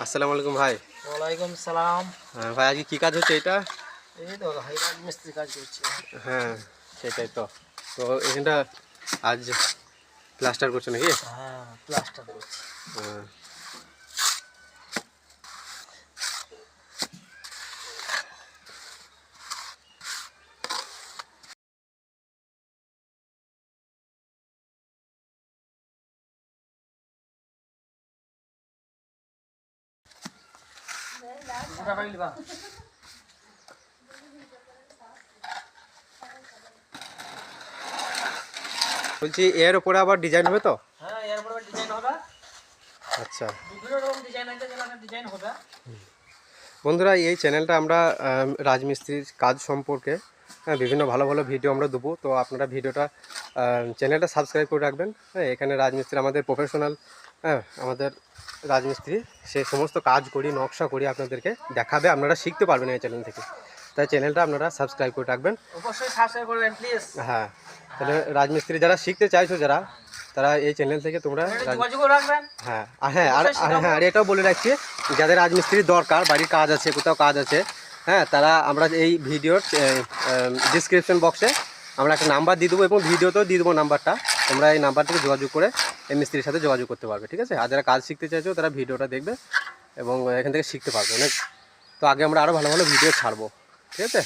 আসসালামু আলাইকুম ভাই। ওয়ালাইকুম সালাম। হ্যাঁ ভাই, আজকে কি কাজ হচ্ছে এটা? এই তো ভাই রাজমিস্ত্রি কাজ করছি। হ্যাঁ সেটাই তো। তো এখানটা আজ প্লাস্টার করছো নাকি? হ্যাঁ, প্লাস্টার করছি। হ্যাঁ। বলছি এর উপরে আবার ডিজাইন হবে তো? হ্যাঁ, এর উপরে ডিজাইন হবে। আচ্ছা বিভিন্ন রকম ডিজাইন আছে, যেমন ডিজাইন হবে। বন্ধুরা, এই চ্যানেলটা আমরা রাজমিস্ত্রির কাজ সম্পর্কে বিভিন্ন ভালো ভালো ভিডিও আমরা দেবো। তো আপনারা ভিডিওটা চ্যানেলটা সাবস্ক্রাইব করে রাখবেন। হ্যাঁ, এখানে রাজমিস্ত্রি আমাদের প্রফেশনাল, হ্যাঁ আমাদের রাজমিস্ত্রি সে সমস্ত কাজ করি, নকশা করি, আপনাদেরকে দেখাবে, আপনারা শিখতে পারবেন এই চ্যানেল থেকে। তাই চ্যানেলটা আপনারা সাবস্ক্রাইব করে রাখবেন। অবশ্যই সাবস্ক্রাইব করবেন প্লিজ। হ্যাঁ, তাহলে রাজমিস্ত্রি যারা শিখতে চাইছো যারা, তারা এই চ্যানেল থেকে তোমরা যোগাযোগ রাখবেন। হ্যাঁ আর এটাও বলে রাখছি, যাদের রাজমিস্ত্রির দরকার, বাড়ির কাজ আছে, কোথাও কাজ আছে, হ্যাঁ তারা আমরা এই ভিডিওর ডিসক্রিপশন বক্সে আমরা একটা নাম্বার দিয়ে দেবো এবং ভিডিওতেও দিয়ে দেবো নাম্বারটা। তোমরা এই নাম্বার থেকে যোগাযোগ করে এই মিস্ত্রির সাথে যোগাযোগ করতে পারবে, ঠিক আছে? আর যারা কাজ শিখতে চাইছো তারা ভিডিওটা দেখবে এবং এখান থেকে শিখতে পারবে অনেক। তো আগে আমরা আরও ভালো ভালো ভিডিও ছাড়বো, ঠিক আছে?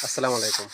আসসালামু আলাইকুম।